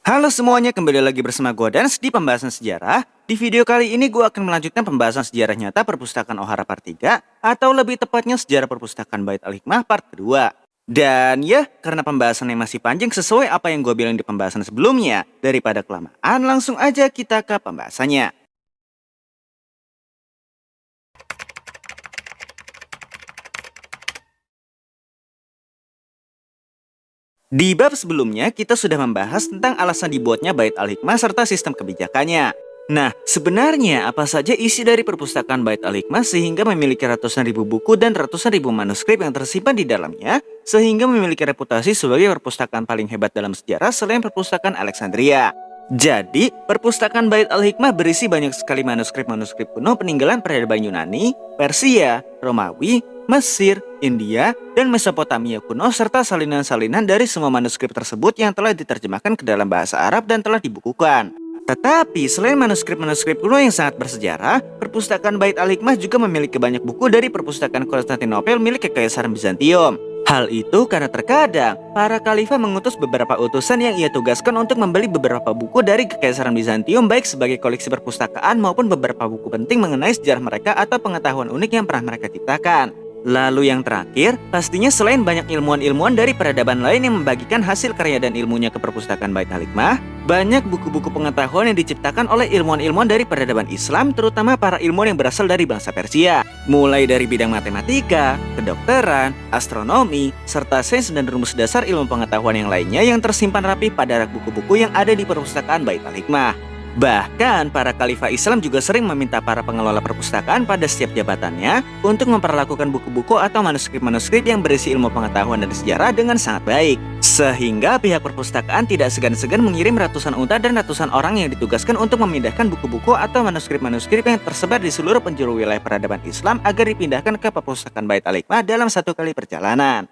Halo semuanya, kembali lagi bersama gue Dans di pembahasan sejarah. Di video kali ini gue akan melanjutkan pembahasan sejarah nyata Perpustakaan Ohara Part 3, atau lebih tepatnya sejarah Perpustakaan Bait Al-Hikmah Part kedua. Dan ya, karena pembahasannya masih panjang sesuai apa yang gue bilang di pembahasan sebelumnya, daripada kelamaan langsung aja kita ke pembahasannya. Di bab sebelumnya, kita sudah membahas tentang alasan dibuatnya Bait Al-Hikmah serta sistem kebijakannya. Nah, sebenarnya apa saja isi dari perpustakaan Bait Al-Hikmah sehingga memiliki ratusan ribu buku dan ratusan ribu manuskrip yang tersimpan di dalamnya, sehingga memiliki reputasi sebagai perpustakaan paling hebat dalam sejarah selain perpustakaan Alexandria. Jadi, perpustakaan Bait Al-Hikmah berisi banyak sekali manuskrip-manuskrip kuno peninggalan peradaban Yunani, Persia, Romawi, Mesir, India, dan Mesopotamia kuno serta salinan-salinan dari semua manuskrip tersebut yang telah diterjemahkan ke dalam bahasa Arab dan telah dibukukan. Tetapi selain manuskrip-manuskrip kuno yang sangat bersejarah, perpustakaan Bait Al-Hikmah juga memiliki banyak buku dari perpustakaan Konstantinopel milik Kekaisaran Bizantium. Hal itu karena terkadang para khalifah mengutus beberapa utusan yang ia tugaskan untuk membeli beberapa buku dari Kekaisaran Bizantium baik sebagai koleksi perpustakaan maupun beberapa buku penting mengenai sejarah mereka atau pengetahuan unik yang pernah mereka ciptakan. Lalu yang terakhir, pastinya selain banyak ilmuwan-ilmuwan dari peradaban lain yang membagikan hasil karya dan ilmunya ke perpustakaan Bait Al-Hikmah, banyak buku-buku pengetahuan yang diciptakan oleh ilmuwan-ilmuwan dari peradaban Islam, terutama para ilmuwan yang berasal dari bangsa Persia. Mulai dari bidang matematika, kedokteran, astronomi, serta sains dan rumus dasar ilmu pengetahuan yang lainnya yang tersimpan rapi pada rak buku-buku yang ada di perpustakaan Bait Al-Hikmah. Bahkan, para khalifah Islam juga sering meminta para pengelola perpustakaan pada setiap jabatannya untuk memperlakukan buku-buku atau manuskrip-manuskrip yang berisi ilmu pengetahuan dan sejarah dengan sangat baik. Sehingga pihak perpustakaan tidak segan-segan mengirim ratusan unta dan ratusan orang yang ditugaskan untuk memindahkan buku-buku atau manuskrip-manuskrip yang tersebar di seluruh penjuru wilayah peradaban Islam agar dipindahkan ke perpustakaan Bait Al-Hikmah dalam satu kali perjalanan.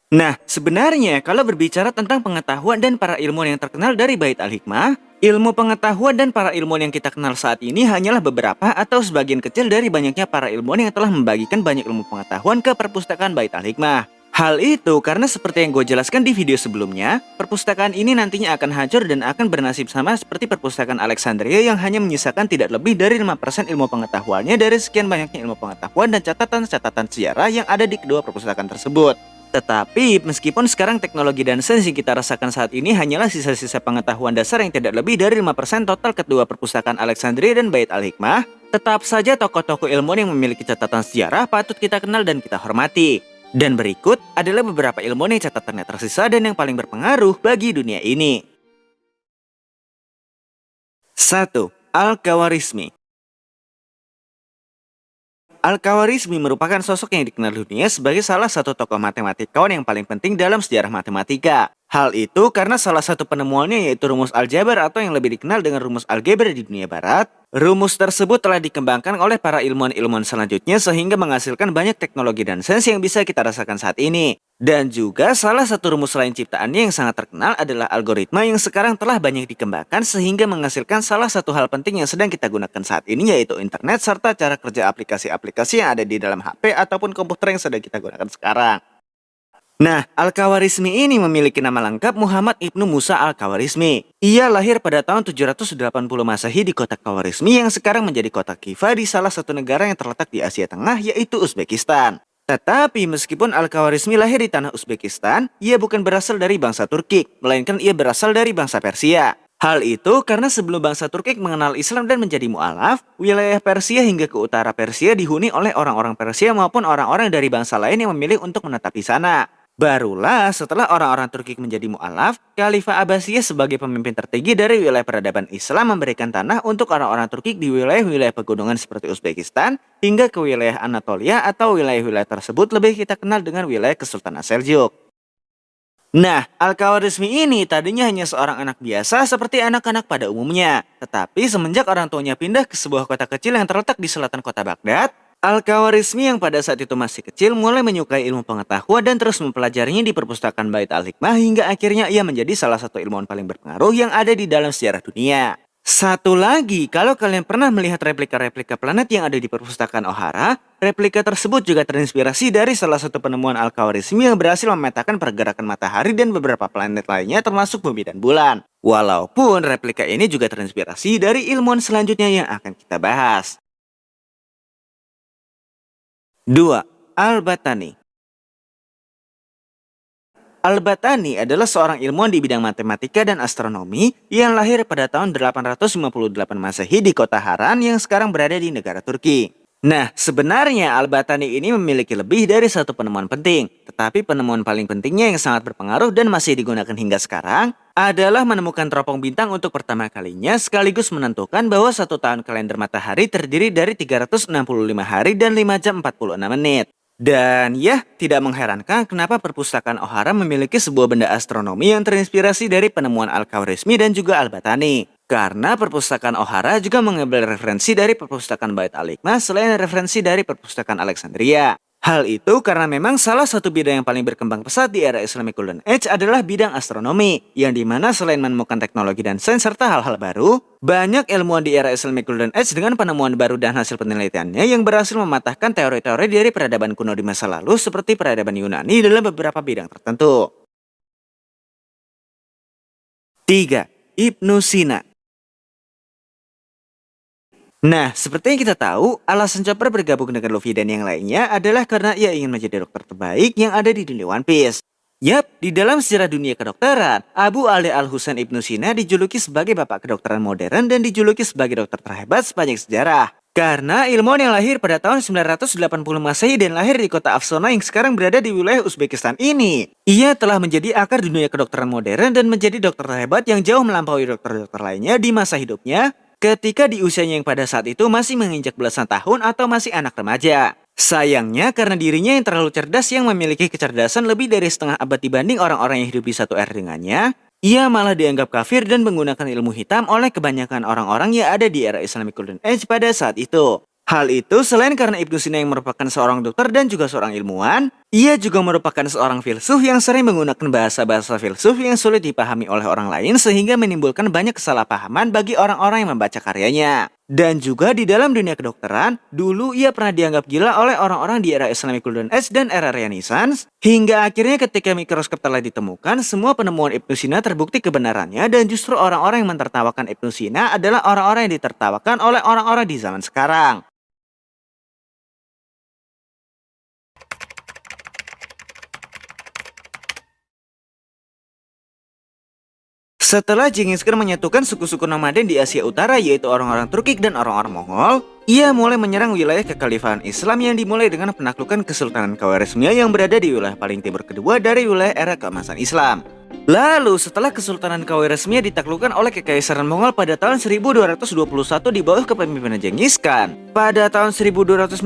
Nah, sebenarnya kalau berbicara tentang pengetahuan dan para ilmuwan yang terkenal dari Bait Al-Hikmah, ilmu pengetahuan dan para ilmuwan yang kita kenal saat ini hanyalah beberapa atau sebagian kecil dari banyaknya para ilmuwan yang telah membagikan banyak ilmu pengetahuan ke perpustakaan Bait Al-Hikmah. Hal itu karena seperti yang gue jelaskan di video sebelumnya, perpustakaan ini nantinya akan hancur dan akan bernasib sama seperti perpustakaan Alexandria yang hanya menyisakan tidak lebih dari 5% ilmu pengetahuannya dari sekian banyaknya ilmu pengetahuan dan catatan-catatan sejarah yang ada di kedua perpustakaan tersebut. Tetapi, meskipun sekarang teknologi dan sains yang kita rasakan saat ini hanyalah sisa-sisa pengetahuan dasar yang tidak lebih dari 5% total kedua perpustakaan Alexandria dan Bait Al-Hikmah, tetap saja tokoh-tokoh ilmuwan yang memiliki catatan sejarah patut kita kenal dan kita hormati. Dan berikut adalah beberapa ilmuwan yang catatannya tersisa dan yang paling berpengaruh bagi dunia ini. 1. Al-Khawarizmi. Al-Khawarizmi merupakan sosok yang dikenal dunia sebagai salah satu tokoh matematikawan yang paling penting dalam sejarah matematika. Hal itu karena salah satu penemuannya yaitu rumus aljabar atau yang lebih dikenal dengan rumus algebra di dunia barat. Rumus tersebut telah dikembangkan oleh para ilmuwan-ilmuwan selanjutnya sehingga menghasilkan banyak teknologi dan sains yang bisa kita rasakan saat ini. Dan juga salah satu rumus lain ciptaannya yang sangat terkenal adalah algoritma yang sekarang telah banyak dikembangkan sehingga menghasilkan salah satu hal penting yang sedang kita gunakan saat ini yaitu internet serta cara kerja aplikasi-aplikasi yang ada di dalam HP ataupun komputer yang sedang kita gunakan sekarang. Nah, Al-Khawarizmi ini memiliki nama lengkap Muhammad Ibnu Musa Al-Khawarizmi. Ia lahir pada tahun 780 Masehi di kota Khawarizmi yang sekarang menjadi kota Khiva di salah satu negara yang terletak di Asia Tengah yaitu Uzbekistan. Tetapi meskipun Al-Khawarizmi lahir di tanah Uzbekistan, ia bukan berasal dari bangsa Turkik, melainkan ia berasal dari bangsa Persia. Hal itu karena sebelum bangsa Turkik mengenal Islam dan menjadi mu'alaf, wilayah Persia hingga ke utara Persia dihuni oleh orang-orang Persia maupun orang-orang dari bangsa lain yang memilih untuk menetap di sana. Barulah setelah orang-orang Turki menjadi mu'alaf, Khalifah Abbasiyah sebagai pemimpin tertinggi dari wilayah peradaban Islam memberikan tanah untuk orang-orang Turki di wilayah-wilayah pegunungan seperti Uzbekistan hingga ke wilayah Anatolia atau wilayah-wilayah tersebut lebih kita kenal dengan wilayah Kesultanan Seljuk. Nah, Al-Khawarizmi ini tadinya hanya seorang anak biasa seperti anak-anak pada umumnya. Tetapi semenjak orang tuanya pindah ke sebuah kota kecil yang terletak di selatan kota Baghdad, Al-Khawarizmi yang pada saat itu masih kecil mulai menyukai ilmu pengetahuan dan terus mempelajarinya di perpustakaan Bait Al-Hikmah hingga akhirnya ia menjadi salah satu ilmuwan paling berpengaruh yang ada di dalam sejarah dunia. Satu lagi, kalau kalian pernah melihat replika-replika planet yang ada di perpustakaan O'Hara, replika tersebut juga terinspirasi dari salah satu penemuan Al-Khawarizmi yang berhasil memetakan pergerakan matahari dan beberapa planet lainnya termasuk bumi dan bulan. Walaupun replika ini juga terinspirasi dari ilmuwan selanjutnya yang akan kita bahas. 2. Al-Battani. Al-Battani adalah seorang ilmuwan di bidang matematika dan astronomi yang lahir pada tahun 858 Masehi di kota Haran yang sekarang berada di negara Turki. Nah, sebenarnya Al-Battani ini memiliki lebih dari satu penemuan penting, tetapi penemuan paling pentingnya yang sangat berpengaruh dan masih digunakan hingga sekarang adalah menemukan teropong bintang untuk pertama kalinya sekaligus menentukan bahwa satu tahun kalender matahari terdiri dari 365 hari dan 5 jam 46 menit. Dan ya, tidak mengherankan kenapa perpustakaan O'Hara memiliki sebuah benda astronomi yang terinspirasi dari penemuan Al-Khawarizmi dan juga Al-Battani. Karena perpustakaan O'Hara juga mengambil referensi dari perpustakaan Bait al-Hikmah selain referensi dari perpustakaan Alexandria. Hal itu karena memang salah satu bidang yang paling berkembang pesat di era Islamic Golden Age adalah bidang astronomi, yang dimana selain menemukan teknologi dan sains serta hal-hal baru, banyak ilmuwan di era Islamic Golden Age dengan penemuan baru dan hasil penelitiannya yang berhasil mematahkan teori-teori dari peradaban kuno di masa lalu seperti peradaban Yunani dalam beberapa bidang tertentu. 3. Ibnu Sina. Nah, seperti yang kita tahu, alasan Chopper bergabung dengan Luffy dan yang lainnya adalah karena ia ingin menjadi dokter terbaik yang ada di dunia One Piece. Yap, di dalam sejarah dunia kedokteran, Abu Ali Al-Husain Ibnu Sina dijuluki sebagai bapak kedokteran modern dan dijuluki sebagai dokter terhebat sepanjang sejarah. Karena ilmuwan yang lahir pada tahun 980 Masehi dan lahir di kota Afsona yang sekarang berada di wilayah Uzbekistan ini. Ia telah menjadi akar dunia kedokteran modern dan menjadi dokter terhebat yang jauh melampaui dokter-dokter lainnya di masa hidupnya ketika di usianya yang pada saat itu masih menginjak belasan tahun atau masih anak remaja. Sayangnya karena dirinya yang terlalu cerdas yang memiliki kecerdasan lebih dari setengah abad dibanding orang-orang yang hidup di satu era dengannya, ia malah dianggap kafir dan menggunakan ilmu hitam oleh kebanyakan orang-orang yang ada di era Islamic Golden Age pada saat itu. Hal itu selain karena Ibnu Sina yang merupakan seorang dokter dan juga seorang ilmuwan, ia juga merupakan seorang filsuf yang sering menggunakan bahasa-bahasa filsuf yang sulit dipahami oleh orang lain sehingga menimbulkan banyak kesalahpahaman bagi orang-orang yang membaca karyanya. Dan juga di dalam dunia kedokteran, dulu ia pernah dianggap gila oleh orang-orang di era Islamic Golden Age dan era Renaissance, hingga akhirnya ketika mikroskop telah ditemukan, semua penemuan Ibnu Sina terbukti kebenarannya dan justru orang-orang yang mentertawakan Ibnu Sina adalah orang-orang yang ditertawakan oleh orang-orang di zaman sekarang. Setelah Genghis Khan menyatukan suku-suku nomaden di Asia Utara yaitu orang-orang Turkik dan orang-orang Mongol, ia mulai menyerang wilayah kekhalifahan Islam yang dimulai dengan penaklukan Kesultanan Khawarizmia yang berada di wilayah paling timur kedua dari wilayah era keemasan Islam. Lalu setelah Kesultanan Khawarizmia ditaklukkan oleh Kekaisaran Mongol pada tahun 1221 di bawah kepemimpinan Genghis Khan, pada tahun 1258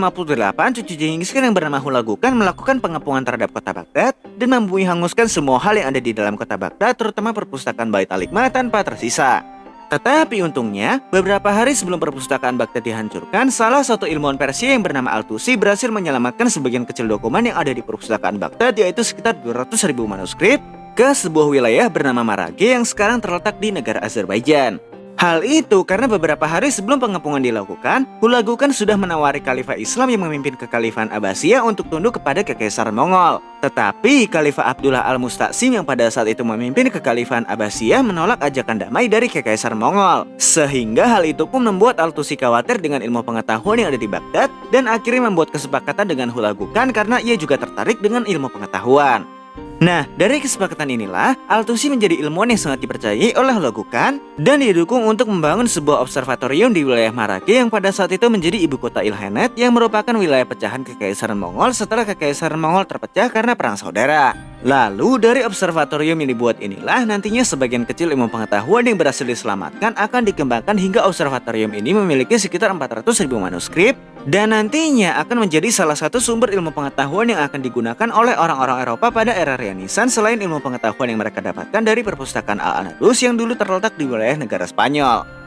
cucu Genghis Khan yang bernama Hulagu Khan melakukan pengepungan terhadap kota Baghdad dan membumi hanguskan semua hal yang ada di dalam kota Baghdad, terutama perpustakaan Bait al-Hikmah tanpa tersisa. Tetapi untungnya, beberapa hari sebelum perpustakaan Baghdad dihancurkan, salah satu ilmuwan Persia yang bernama Al-Tusi berhasil menyelamatkan sebagian kecil dokumen yang ada di perpustakaan Baghdad, yaitu sekitar 200.000 manuskrip, ke sebuah wilayah bernama Marage yang sekarang terletak di negara Azerbaijan. Hal itu karena beberapa hari sebelum pengepungan dilakukan, Hulagu Khan sudah menawari Khalifah Islam yang memimpin kekhalifahan Abbasiyah untuk tunduk kepada Kekaisaran Mongol. Tetapi Khalifah Abdullah Al-Musta'sim yang pada saat itu memimpin kekhalifahan Abbasiyah menolak ajakan damai dari Kekaisaran Mongol. Sehingga hal itu pun membuat Al-Tusi khawatir dengan ilmu pengetahuan yang ada di Baghdad dan akhirnya membuat kesepakatan dengan Hulagu Khan karena ia juga tertarik dengan ilmu pengetahuan. Nah, dari kesepakatan inilah, Al-Tusi menjadi ilmuwan yang sangat dipercayai oleh Hulagu Khan dan didukung untuk membangun sebuah observatorium di wilayah Marage yang pada saat itu menjadi ibu kota Ilkhanate yang merupakan wilayah pecahan Kekaisaran Mongol setelah Kekaisaran Mongol terpecah karena perang saudara. Lalu dari observatorium yang dibuat inilah nantinya sebagian kecil ilmu pengetahuan yang berhasil diselamatkan akan dikembangkan hingga observatorium ini memiliki sekitar 400.000 manuskrip dan nantinya akan menjadi salah satu sumber ilmu pengetahuan yang akan digunakan oleh orang-orang Eropa pada era Renaissance selain ilmu pengetahuan yang mereka dapatkan dari perpustakaan Al-Andalus yang dulu terletak di wilayah negara Spanyol.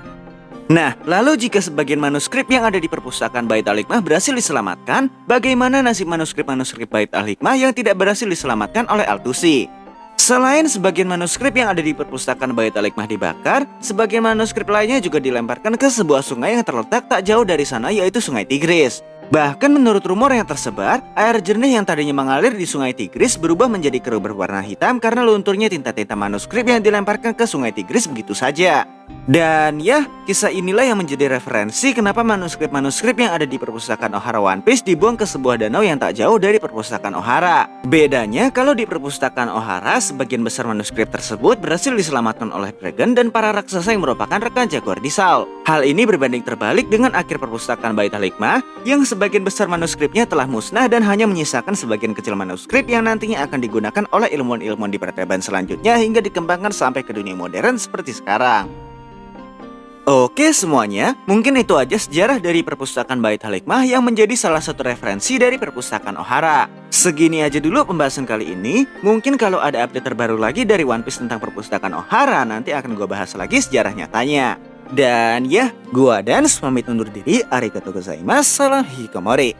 Nah, lalu jika sebagian manuskrip yang ada di perpustakaan Bait al-Hikmah berhasil diselamatkan, bagaimana nasib manuskrip-manuskrip Bait al-Hikmah yang tidak berhasil diselamatkan oleh Al-Tusi? Selain sebagian manuskrip yang ada di perpustakaan Bait al-Hikmah dibakar, sebagian manuskrip lainnya juga dilemparkan ke sebuah sungai yang terletak tak jauh dari sana, yaitu Sungai Tigris. Bahkan menurut rumor yang tersebar, air jernih yang tadinya mengalir di Sungai Tigris berubah menjadi keruh berwarna hitam karena lunturnya tinta-tinta manuskrip yang dilemparkan ke Sungai Tigris begitu saja. Dan ya, kisah inilah yang menjadi referensi kenapa manuskrip-manuskrip yang ada di perpustakaan Ohara One Piece dibuang ke sebuah danau yang tak jauh dari perpustakaan Ohara. Bedanya, kalau di perpustakaan Ohara, sebagian besar manuskrip tersebut berhasil diselamatkan oleh Dragon dan para raksasa yang merupakan rekan Jaguar di Sal. Hal ini berbanding terbalik dengan akhir perpustakaan Bait al-Hikmah, yang sebagian besar manuskripnya telah musnah dan hanya menyisakan sebagian kecil manuskrip yang nantinya akan digunakan oleh ilmuwan-ilmuwan di peradaban selanjutnya hingga dikembangkan sampai ke dunia modern seperti sekarang. Oke semuanya, mungkin itu aja sejarah dari perpustakaan Bait al-Hikmah yang menjadi salah satu referensi dari perpustakaan Ohara. Segini aja dulu pembahasan kali ini. Mungkin kalau ada update terbaru lagi dari One Piece tentang perpustakaan Ohara, nanti akan gue bahas lagi sejarah nyatanya. Dan ya, gua Dans pamit undur diri. Arigatou gozaimasu, salam hikomori.